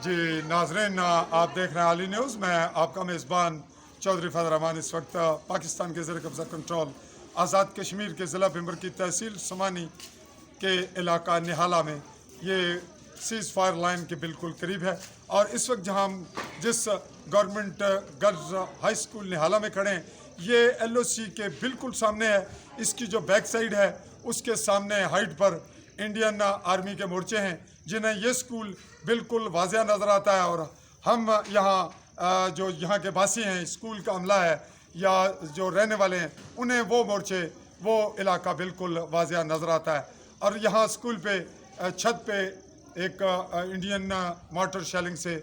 جی ناظرین، آپ دیکھ رہے ہیں عالی نیوز. میں آپ کا میزبان چودھری فضل الرحمان. اس وقت پاکستان کے زیر قبضہ کنٹرول آزاد کشمیر کے ضلع بھمبر کی تحصیل سماہنی کے علاقہ نہالہ میں یہ سیز فائر لائن کے بالکل قریب ہے. اور اس وقت جہاں ہم جس گورنمنٹ گرلز ہائی سکول نہالہ میں کھڑے ہیں، یہ LOC کے بالکل سامنے ہے. اس کی جو بیک سائیڈ ہے اس کے سامنے ہائٹ پر انڈین آرمی کے مورچے ہیں جنہیں یہ سکول بالکل واضح نظر آتا ہے. اور ہم یہاں جو یہاں کے باسی ہیں، اسکول کا عملہ ہے یا جو رہنے والے ہیں، انہیں وہ مورچے وہ علاقہ بالکل واضح نظر آتا ہے. اور یہاں اسکول پہ چھت پہ ایک انڈین مارٹر شیلنگ سے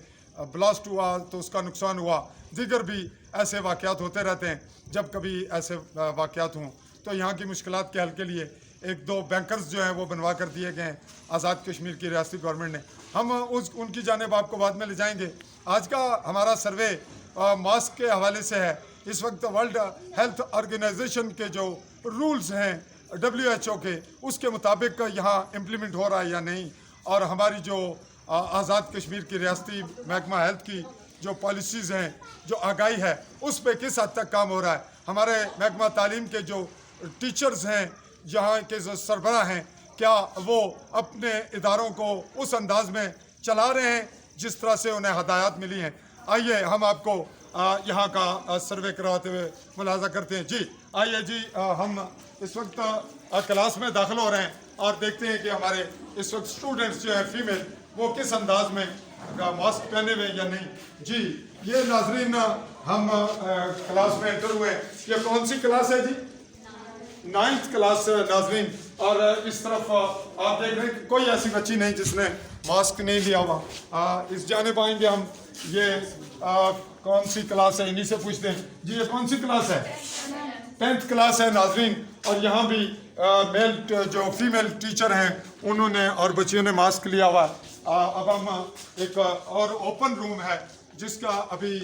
بلاسٹ ہوا تو اس کا نقصان ہوا. دیگر بھی ایسے واقعات ہوتے رہتے ہیں. جب کبھی ایسے واقعات ہوں تو یہاں کی مشکلات کے حل کے لیے ایک دو بینکرز جو ہیں وہ بنوا کر دیے گئے ہیں آزاد کشمیر کی ریاستی گورنمنٹ نے. ہم ان کی جانب آپ کو بعد میں لے جائیں گے. آج کا ہمارا سروے ماسک کے حوالے سے ہے. اس وقت ورلڈ ہیلتھ آرگنائزیشن کے جو رولز ہیں WHO کے، اس کے مطابق یہاں امپلیمنٹ ہو رہا ہے یا نہیں، اور ہماری جو آزاد کشمیر کی ریاستی محکمہ ہیلتھ کی جو پالیسیز ہیں، جو آگاہی ہے، اس پہ کس حد تک کام ہو رہا ہے. ہمارے محکمہ تعلیم کے جو ٹیچرز ہیں، یہاں کے جو سربراہ ہیں، کیا وہ اپنے اداروں کو اس انداز میں چلا رہے ہیں جس طرح سے انہیں ہدایات ملی ہیں. آئیے ہم آپ کو یہاں کا سروے کرواتے ہوئے ملاحظہ کرتے ہیں. جی آئیے جی، ہم اس وقت کلاس میں داخل ہو رہے ہیں اور دیکھتے ہیں کہ ہمارے اس وقت اسٹوڈنٹس جو ہیں فیمیل، وہ کس انداز میں ماسک پہنے ہوئے یا نہیں. جی یہ ناظرین، ہم کلاس میں انٹر ہوئے. یہ کون سی کلاس ہے جی؟ 9th کلاس ناظرین. اور اس طرف آپ دیکھ رہے ہیں کہ کوئی ایسی بچی نہیں جس نے ماسک نہیں لیا ہوا. اس جانب آئیں گے ہم. یہ کون سی کلاس ہے، انہی سے پوچھتے ہیں. جی یہ کون سی کلاس ہے؟ 10th کلاس ہے ناظرین. اور یہاں بھی میل جو فیمیل ٹیچر ہیں انہوں نے اور بچیوں نے ماسک لیا ہوا ہے. اب ہم ایک اور اوپن روم ہے جس کا ابھی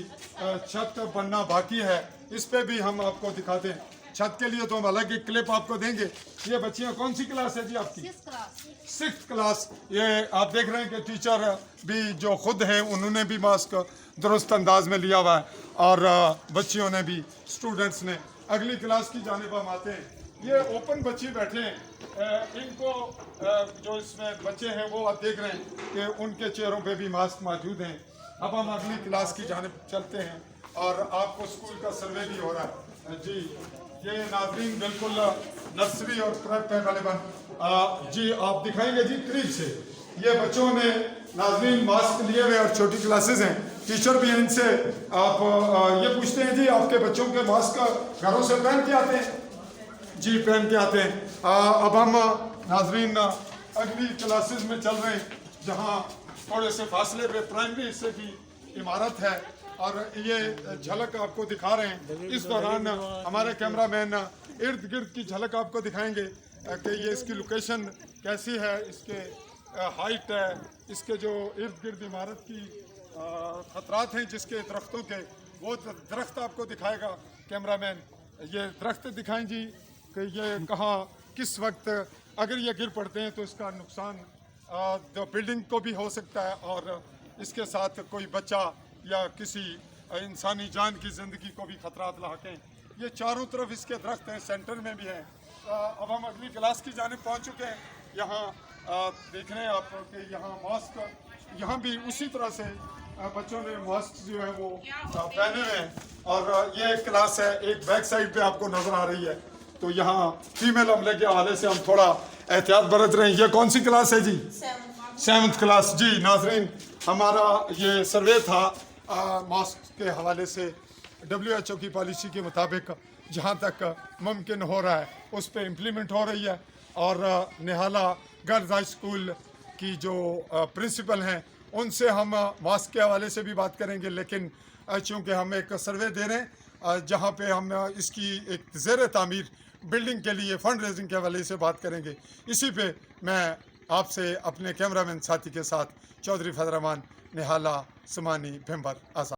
چھت بننا باقی ہے، اس پہ بھی ہم آپ کو دکھاتے ہیں. چھت کے لیے تو ہم الگ ایک کلپ آپ کو دیں گے. یہ بچیاں کون سی کلاس ہے جی آپ کی؟ 6th class. یہ آپ دیکھ رہے ہیں کہ ٹیچر بھی جو خود ہیں انہوں نے بھی ماسک درست انداز میں لیا ہوا ہے، اور بچیوں نے بھی، اسٹوڈنٹس نے. اگلی کلاس کی جانب ہم آتے ہیں. یہ اوپن بچے بیٹھے ہیں. ان کو جو اس میں بچے ہیں وہ آپ دیکھ رہے ہیں کہ ان کے چہروں پہ بھی ماسک موجود ہیں. اب ہم اگلی کلاس کی جانب چلتے ہیں اور آپ کو اسکول کا سروے بھی ہو رہا ہے. جی یہ ناظرین بالکل نرسری اور پریپ ہے غالباً. جی آپ دکھائیں گے جی قریب سے. یہ بچوں نے ناظرین ماسک لیے ہوئے اور چھوٹی کلاسز ہیں. ٹیچر بھی ان سے آپ یہ پوچھتے ہیں جی آپ کے بچوں کے ماسک گھروں سے پہن کے آتے ہیں؟ جی پہن کے آتے ہیں. اب ہم ناظرین اگلی کلاسز میں چل رہے ہیں جہاں تھوڑے سے فاصلے پہ پرائمری حصے کی عمارت ہے، اور یہ جھلک آپ کو دکھا رہے ہیں. اس دوران ہمارے کیمرہ مین ارد گرد کی جھلک آپ کو دکھائیں گے کہ یہ اس کی لوکیشن کیسی ہے، اس کے ہائٹ ہے، اس کے جو ارد گرد عمارت کی خطرات ہیں جس کے درختوں کے، وہ درخت آپ کو دکھائے گا کیمرہ مین. یہ درخت دکھائیں جی کہ یہ کہاں کس وقت اگر یہ گر پڑتے ہیں تو اس کا نقصان بلڈنگ کو بھی ہو سکتا ہے، اور اس کے ساتھ کوئی بچہ یا کسی انسانی جان کی زندگی کو بھی خطرات لاحق ہیں. یہ چاروں طرف اس کے درخت ہیں، سینٹر میں بھی ہیں. اب ہم اگلی کلاس کی جانب پہنچ چکے ہیں. یہاں دیکھ رہے ہیں آپ کہ یہاں ماسک، یہاں بھی اسی طرح سے بچوں نے ماسک جو ہے وہ پہنے ہوئے ہیں. اور یہ ایک کلاس ہے، ایک بیک سائڈ پہ آپ کو نظر آ رہی ہے. تو یہاں فیمیل عملے کے حوالے سے ہم تھوڑا احتیاط برت رہے ہیں. یہ کون سی کلاس ہے جی؟ 7th class. جی ناظرین ہمارا یہ سروے تھا ماسک کے حوالے سے. WHO کی پالیسی کے مطابق جہاں تک ممکن ہو رہا ہے اس پہ امپلیمنٹ ہو رہی ہے. اور نہالہ گرلز ہائی سکول کی جو پرنسپل ہیں ان سے ہم ماسک کے حوالے سے بھی بات کریں گے، لیکن چونکہ ہم ایک سروے دے رہے ہیں جہاں پہ ہم اس کی ایک زیر تعمیر بلڈنگ کے لیے فنڈ ریزنگ کے حوالے سے بات کریں گے. اسی پہ میں آپ سے اپنے کیمرہ مین ساتھی کے ساتھ چودھری فضل الرحمان، نہالہ، سماہنی، بھمبر، آزاد.